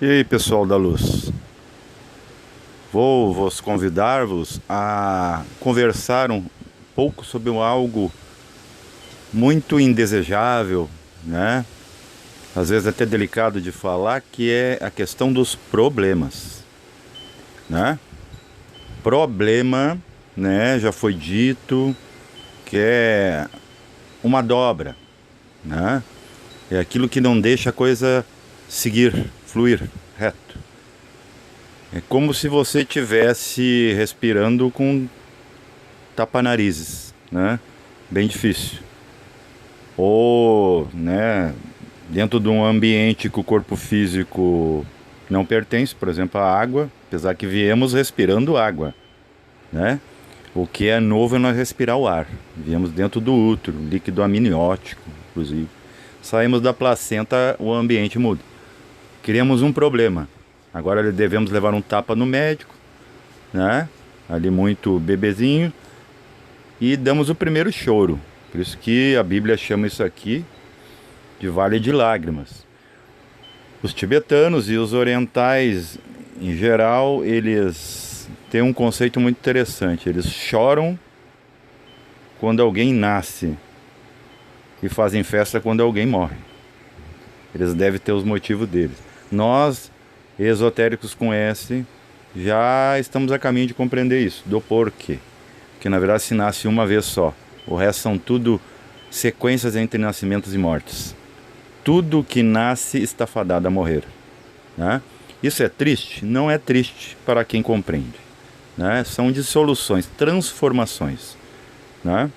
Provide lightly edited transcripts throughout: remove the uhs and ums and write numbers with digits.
E aí, pessoal da luz, vou convidar-vos a conversar um pouco sobre algo muito indesejável, né? Às vezes até delicado de falar, que é a questão dos problemas, né? Problema, né? Já foi dito que é uma dobra, né? É aquilo que não deixa a coisa seguir, fluir reto. É como se você estivesse respirando com tapa-narizes, né? Bem difícil. Ou, né, dentro de um ambiente que o corpo físico não pertence, por exemplo, a água, apesar que viemos respirando água, né? O que é novo é nós respirar o ar. Viemos dentro do útero, líquido amniótico, inclusive. Saímos da placenta, o ambiente muda. Criamos um problema. Agora devemos levar um tapa no médico, né? Ali muito bebezinho, e damos o primeiro choro. Por isso que a Bíblia chama isso aqui de vale de lágrimas. Os tibetanos e os orientais, em geral, eles têm um conceito muito interessante. Eles choram quando alguém nasce e fazem festa quando alguém morre. Eles devem ter os motivos deles. Nós, esotéricos com S, já estamos a caminho de compreender isso, do porquê. Que na verdade se nasce uma vez só. O resto são tudo sequências entre nascimentos e mortes. Tudo que nasce está fadado a morrer, né? Isso é triste? Não é triste para quem compreende, né? São dissoluções, transformações, né?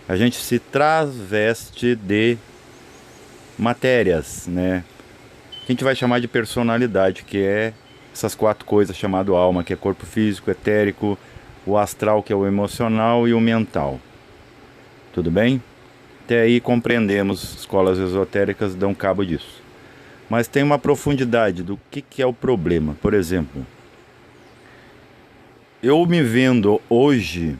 A gente se traveste de matérias, né? Que a gente vai chamar de personalidade, que é essas quatro coisas chamado alma, que é corpo físico, etérico, o astral, que é o emocional, e o mental. Tudo bem? Até aí compreendemos, escolas esotéricas dão cabo disso. Mas tem uma profundidade do que é o problema. Por exemplo, eu me vendo hoje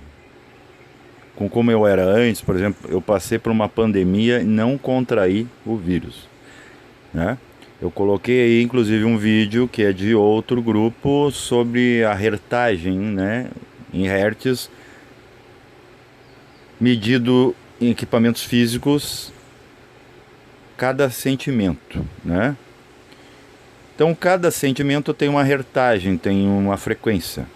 com como eu era antes, por exemplo, eu passei por uma pandemia e não contraí o vírus, né? Eu coloquei aí inclusive um vídeo que é de outro grupo sobre a hertagem, né, em hertz, medido em equipamentos físicos, cada sentimento, né? Então cada sentimento tem uma hertagem, tem uma frequência.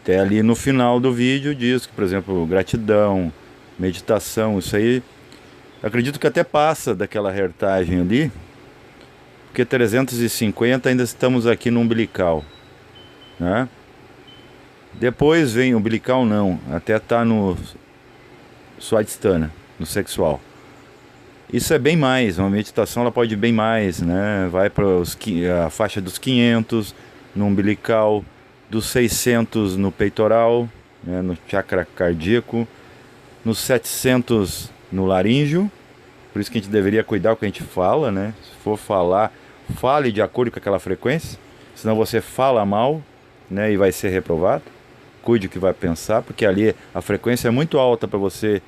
Até ali no final do vídeo diz que, por exemplo, gratidão, meditação, isso aí, acredito que até passa daquela hertagem ali, porque 350 ainda estamos aqui no umbilical, né? Depois vem o umbilical não, até tá no Swadhisthana, no sexual. Isso é bem mais, uma meditação ela pode ir bem mais, né? Vai para a faixa dos 500 no umbilical, dos 600 no peitoral, né? No chakra cardíaco, nos 700 no laríngeo. Por isso que a gente deveria cuidar com o que a gente fala, né? Se for falar, fale de acordo com aquela frequência, senão você fala mal, né? E vai ser reprovado. Cuide o que vai pensar, porque ali a frequência é muito alta para você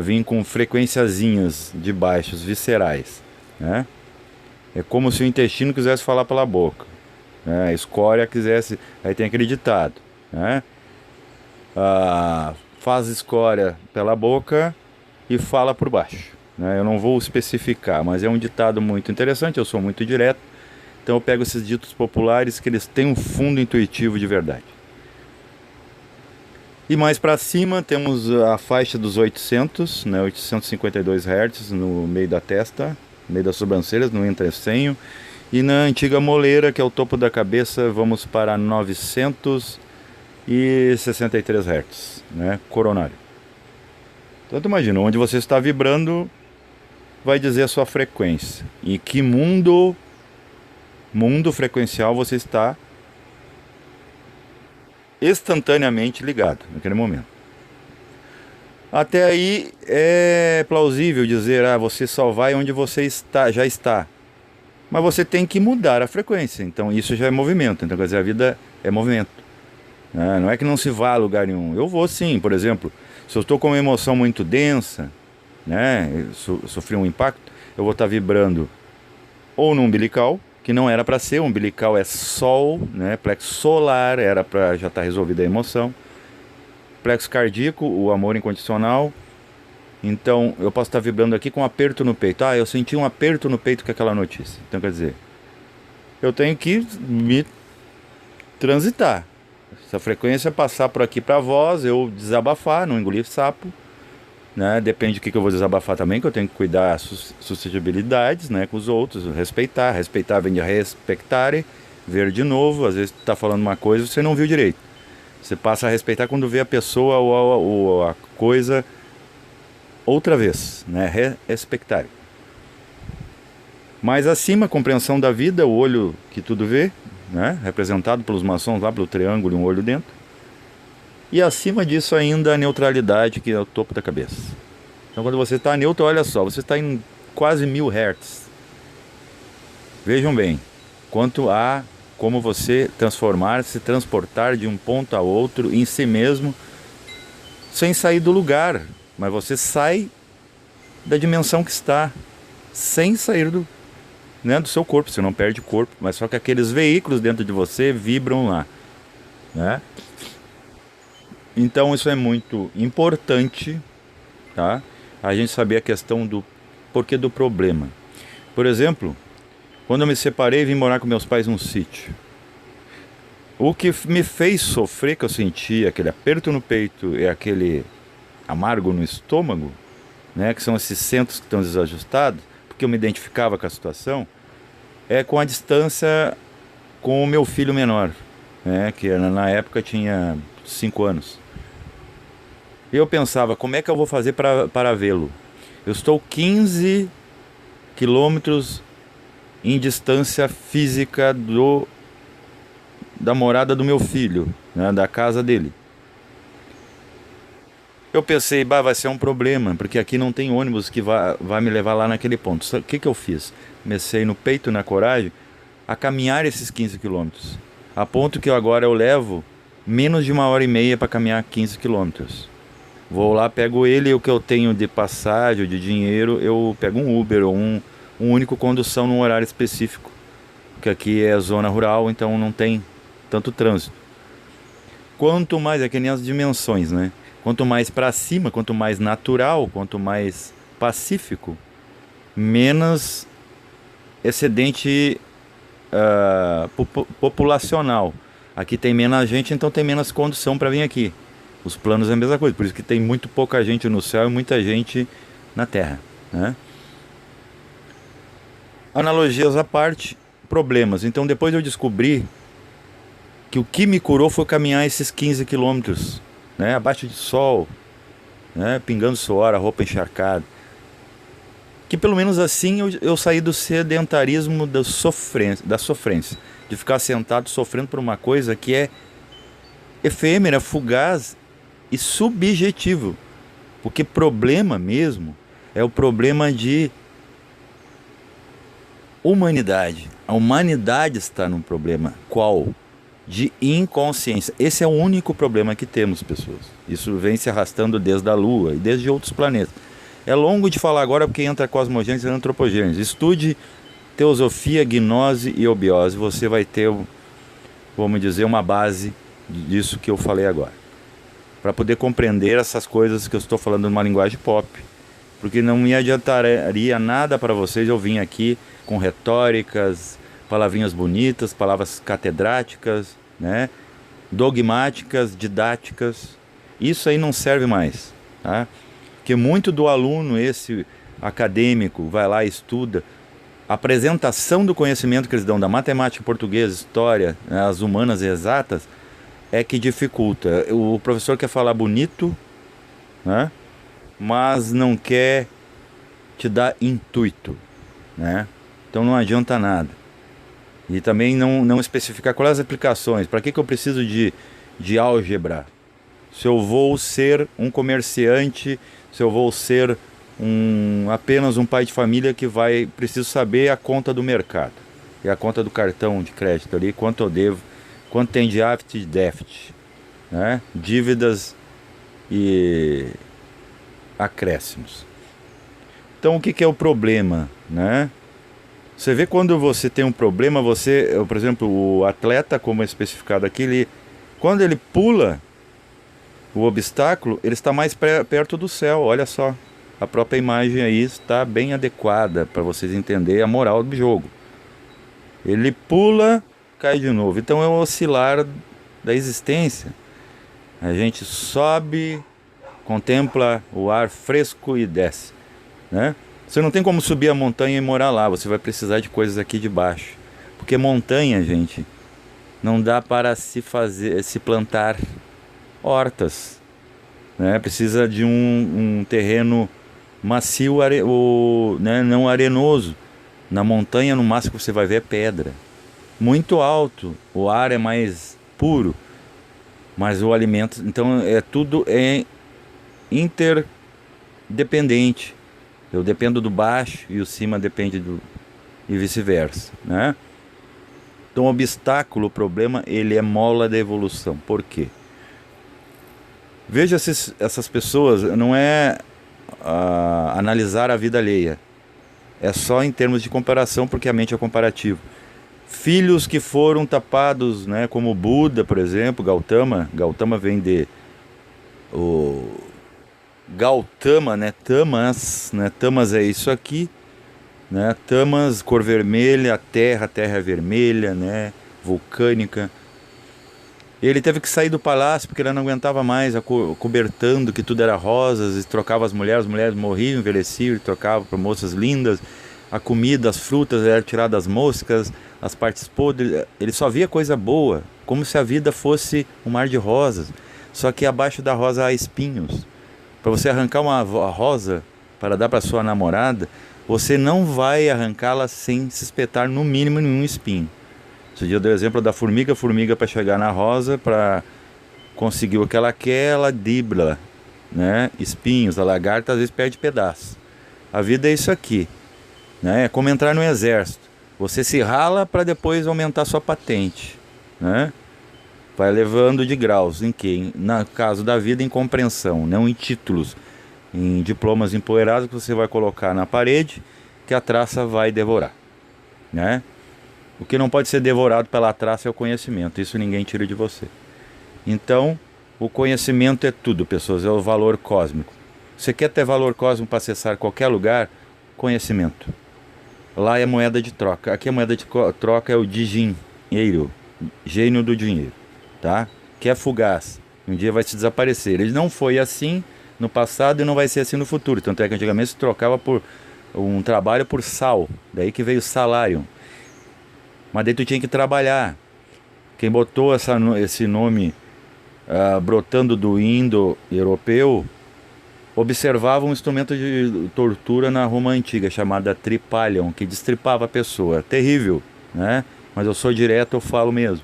vir com frequenciazinhas de baixos, viscerais, né? É como se o intestino quisesse falar pela boca, né? A escória quisesse, aí tem aquele ditado, né? Faz escória pela boca e fala por baixo, né? Eu não vou especificar, mas é um ditado muito interessante, eu sou muito direto, então eu pego esses ditos populares que eles têm um fundo intuitivo de verdade. E mais para cima temos a faixa dos 800, né, 852 Hz no meio da testa, no meio das sobrancelhas, no entrecenho. E na antiga moleira, que é o topo da cabeça, vamos para 963 Hz, né, coronário. Então, imagina, onde você está vibrando vai dizer a sua frequência. E que mundo frequencial você está instantaneamente ligado naquele momento. Até aí é plausível dizer, você só vai onde você está, já está. Mas você tem que mudar a frequência. Então isso já é movimento. Então quer dizer, a vida é movimento. Não é que não se vá a lugar nenhum. Eu vou sim, por exemplo, se eu estou com uma emoção muito densa, né, sofri um impacto, eu vou estar vibrando ou no umbilical, que não era para ser, o umbilical é sol, né? Plexo solar, era para já estar resolvida a emoção. Plexo cardíaco, o amor incondicional. Então, eu posso estar vibrando aqui com um aperto no peito. Ah, eu senti um aperto no peito com aquela notícia. Então, quer dizer, eu tenho que me transitar. Se a frequência passar por aqui para a voz, eu desabafar, não engolir sapo, né? Depende do que eu vou desabafar também, que eu tenho que cuidar das suscetibilidades, né, com os outros, respeitar. Respeitar vem de respectare, ver de novo. Às vezes tu tá falando uma coisa e você não viu direito. Você passa a respeitar quando vê a pessoa ou a coisa outra vez, né? Respectare. Mais acima, a compreensão da vida, o olho que tudo vê, né? Representado pelos maçons lá, pelo triângulo e um olho dentro. E acima disso ainda a neutralidade, que é o topo da cabeça. Então quando você está neutro, olha só, você está em quase 1000 Hz. Vejam bem, quanto a como você transformar, se transportar de um ponto a outro em si mesmo, sem sair do lugar. Mas você sai da dimensão que está, sem sair do, né, do seu corpo. Você não perde o corpo, mas só que aqueles veículos dentro de você vibram lá, né? Então isso é muito importante, tá? A gente saber a questão do porquê do problema. Por exemplo, quando eu me separei e vim morar com meus pais num sítio, o que me fez sofrer, que eu senti aquele aperto no peito e aquele amargo no estômago, né, que são esses centros que estão desajustados, porque eu me identificava com a situação, é com a distância com o meu filho menor, né, que na época tinha 5 anos. E eu pensava, como é que eu vou fazer para vê-lo? Eu estou 15 quilômetros em distância física da morada do meu filho, né, da casa dele. Eu pensei, vai ser um problema, porque aqui não tem ônibus que vai me levar lá naquele ponto. O que eu fiz? Comecei no peito e na coragem a caminhar esses 15 quilômetros. A ponto que agora eu levo menos de 1h30 para caminhar 15 quilômetros. Vou lá, pego ele, e o que eu tenho de passagem, de dinheiro, eu pego um Uber ou um único condução num horário específico. Porque aqui é zona rural, então não tem tanto trânsito. Quanto mais, é que nem as dimensões, né? Quanto mais para cima, quanto mais natural, quanto mais pacífico, menos excedente populacional. Aqui tem menos gente, então tem menos condução para vir aqui. Os planos é a mesma coisa, por isso que tem muito pouca gente no céu e muita gente na terra, né? Analogias à parte, problemas. Então depois eu descobri que o que me curou foi caminhar esses 15 quilômetros, né? Abaixo de sol, né? Pingando suor, a roupa encharcada. Que pelo menos assim eu saí do sedentarismo da sofrência, de ficar sentado sofrendo por uma coisa que é efêmera, fugaz e subjetivo. Porque problema mesmo é o problema de humanidade. A humanidade está num problema. Qual? De inconsciência. Esse é o único problema que temos, pessoas. Isso vem se arrastando desde a Lua e desde outros planetas. É longo de falar agora porque entra cosmogênese e antropogênese. Estude teosofia, gnose e obiose. Você vai ter, vamos dizer, uma base disso que eu falei agora, para poder compreender essas coisas que eu estou falando numa linguagem pop. Porque não me adiantaria nada para vocês eu vim aqui com retóricas, palavrinhas bonitas, palavras catedráticas, né? Dogmáticas, didáticas. Isso aí não serve mais, tá? Porque muito do aluno, esse acadêmico, vai lá e estuda. A apresentação do conhecimento que eles dão da matemática, português, história, né, as humanas e exatas, é que dificulta. O professor quer falar bonito, né? Mas não quer te dar intuito, né? Então não adianta nada. E também não especificar quais as aplicações. Para que eu preciso de álgebra? Se eu vou ser um comerciante, se eu vou ser apenas um pai de família que preciso saber a conta do mercado. E a conta do cartão de crédito ali, quanto eu devo, quanto tem de aft e déficit, né? Dívidas e acréscimos. Então o que é o problema, né? Você vê quando você tem um problema, por exemplo, o atleta, como é especificado aqui, quando ele pula o obstáculo, ele está mais perto do céu. Olha só, a própria imagem aí está bem adequada para vocês entenderem a moral do jogo. Ele pula, cai de novo. Então é o oscilar da existência. A gente sobe, contempla o ar fresco e desce, né? Você não tem como subir a montanha e morar lá. Você vai precisar de coisas aqui de baixo. Porque montanha, gente, não dá para se plantar hortas, né? Precisa de um terreno macio, né? Não arenoso. Na montanha, no máximo que você vai ver é pedra. Muito alto, o ar é mais puro, mas o alimento, então tudo é interdependente. Eu dependo do baixo e o cima depende e vice-versa, né? Então o obstáculo, o problema, ele é mola da evolução. Por quê? Veja essas pessoas, não é analisar a vida alheia. É só em termos de comparação, porque a mente é comparativa. Filhos que foram tapados, né, como Buda, por exemplo, Gautama. Gautama vem de Gautama, né? Tamas, né? Tamas é isso aqui, né? Tamas, cor vermelha, a terra é vermelha, né? Vulcânica. Ele teve que sair do palácio porque ele não aguentava mais, cobertando que tudo era rosas, e trocava as mulheres morriam, envelheciam, e trocava por moças lindas. A comida, as frutas eram tiradas das moscas, as partes podres. Ele só via coisa boa, como se a vida fosse um mar de rosas. Só que abaixo da rosa há espinhos. Para você arrancar uma rosa para dar para sua namorada, você não vai arrancá-la sem se espetar no mínimo nenhum espinho. Esse dia eu dei o exemplo da formiga. A formiga, para chegar na rosa, para conseguir o que ela quer, ela dribla, né? Espinhos. A lagarta às vezes perde pedaço. A vida é isso aqui, né? É como entrar no exército. Você se rala para depois aumentar sua patente, né? Vai levando de graus. Em que? No caso da vida, em compreensão, não em títulos, em diplomas empoeirados que você vai colocar na parede, que a traça vai devorar, né? O que não pode ser devorado pela traça é o conhecimento. Isso ninguém tira de você. Então, o conhecimento é tudo, pessoas. É o valor cósmico. Você quer ter valor cósmico para acessar qualquer lugar? Conhecimento. Lá é moeda de troca. Aqui a moeda de troca é o dinheiro, gênio do dinheiro, tá? Que é fugaz. Um dia vai se desaparecer. Ele não foi assim no passado e não vai ser assim no futuro. Tanto é que antigamente se trocava por um trabalho por sal. Daí que veio o salário. Mas daí tu tinha que trabalhar. Quem botou esse nome brotando do indo-europeu observava um instrumento de tortura na Roma antiga chamada tripalium, que destripava a pessoa. Terrível, né? Mas eu sou direto, eu falo mesmo.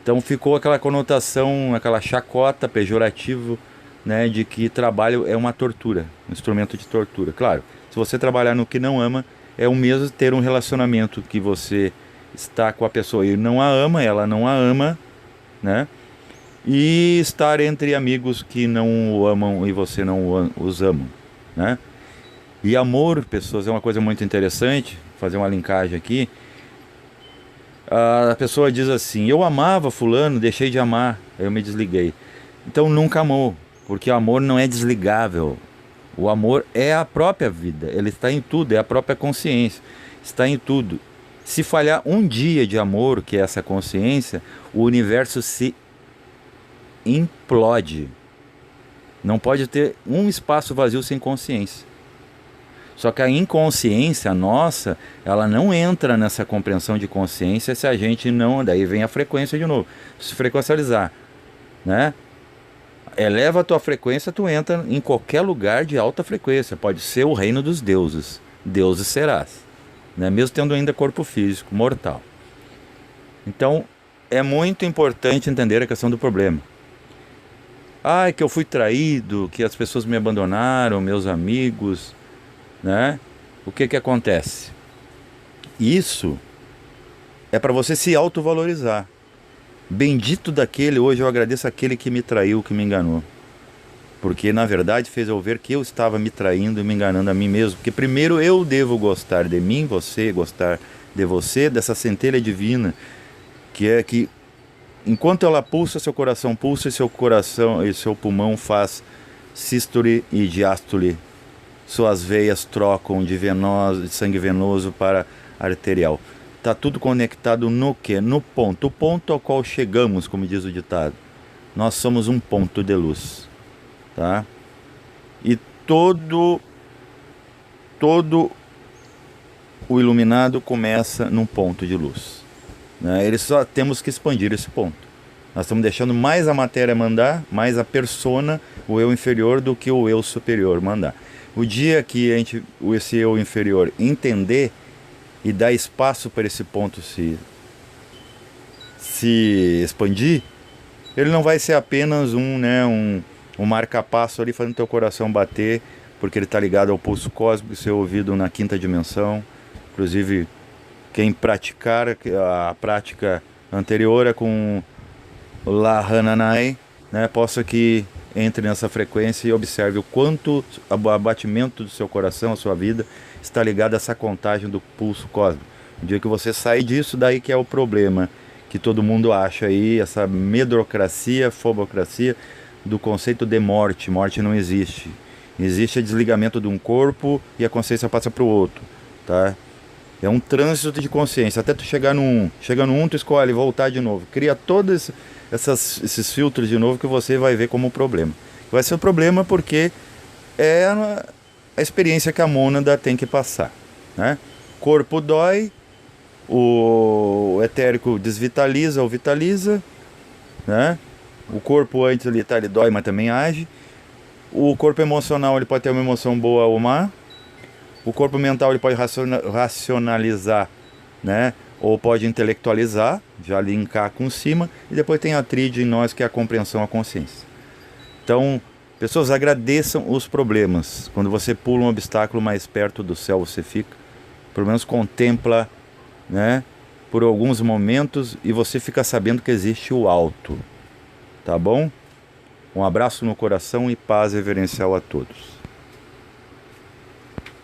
Então ficou aquela conotação, aquela chacota pejorativo, né, de que trabalho é uma tortura, um instrumento de tortura. Claro, se você trabalhar no que não ama, é o mesmo ter um relacionamento que você está com a pessoa e não a ama, ela não a ama, né? E estar entre amigos que não o amam e você não os ama, né? E amor, pessoas, é uma coisa muito interessante, fazer uma linkagem aqui. A pessoa diz assim: eu amava fulano, deixei de amar, aí eu me desliguei. Então nunca amou, porque o amor não é desligável. O amor é a própria vida, ele está em tudo, é a própria consciência, está em tudo. Se falhar um dia de amor, que é essa consciência, o universo se implode. Não pode ter um espaço vazio sem consciência. Só que a inconsciência nossa, ela não entra nessa compreensão de consciência se a gente não... Daí vem a frequência de novo. Se frequencializar, né? Eleva a tua frequência, tu entra em qualquer lugar de alta frequência. Pode ser o reino dos deuses. Deuses serás, né? Mesmo tendo ainda corpo físico, mortal. Então, é muito importante entender a questão do problema. Ai, que eu fui traído, que as pessoas me abandonaram, meus amigos, né? O que acontece? Isso é para você se autovalorizar. Bendito daquele, hoje eu agradeço aquele que me traiu, que me enganou. Porque na verdade fez eu ver que eu estava me traindo e me enganando a mim mesmo. Porque primeiro eu devo gostar de mim, você gostar de você, dessa centelha divina, que é que enquanto ela pulsa, seu coração pulsa e seu coração e seu pulmão faz sístole e diástole. Suas veias trocam de sangue venoso para arterial. Está tudo conectado no quê? No ponto. O ponto ao qual chegamos, como diz o ditado. Nós somos um ponto de luz. Tá? E todo o iluminado começa num ponto de luz, né? Eles só temos que expandir esse ponto. Nós estamos deixando mais a matéria mandar, mais a persona, o eu inferior, do que o eu superior mandar. O dia que esse eu inferior entender e dar espaço para esse ponto se expandir, ele não vai ser apenas um marca-passo ali fazendo teu coração bater, porque ele está ligado ao pulso cósmico, seu ouvido na quinta dimensão. Inclusive, quem praticar a prática anterior é com o Lahananai, né, possa que entre nessa frequência e observe o quanto o abatimento do seu coração, a sua vida, está ligado a essa contagem do pulso cósmico. O dia que você sair disso, daí que é o problema que todo mundo acha aí, essa medrocracia, fobocracia do conceito de morte. Morte não existe. Existe o desligamento de um corpo e a consciência passa para o outro, tá? É um trânsito de consciência, até tu chegar no 1. Chega no 1, tu escolhe voltar de novo. Cria todos esses filtros de novo que você vai ver como um problema. Vai ser um problema porque é a experiência que a mônada tem que passar, né? Corpo dói, o etérico desvitaliza ou vitaliza, né? O corpo antes ele dói, mas também age. O corpo emocional ele pode ter uma emoção boa ou má. O corpo mental ele pode racionalizar, né? Ou pode intelectualizar, já linkar com cima. E depois tem a tríade em nós, que é a compreensão, a consciência. Então, pessoas, agradeçam os problemas. Quando você pula um obstáculo, mais perto do céu você fica. Pelo menos contempla, né, por alguns momentos, e você fica sabendo que existe o alto. Tá bom? Um abraço no coração e paz reverencial a todos.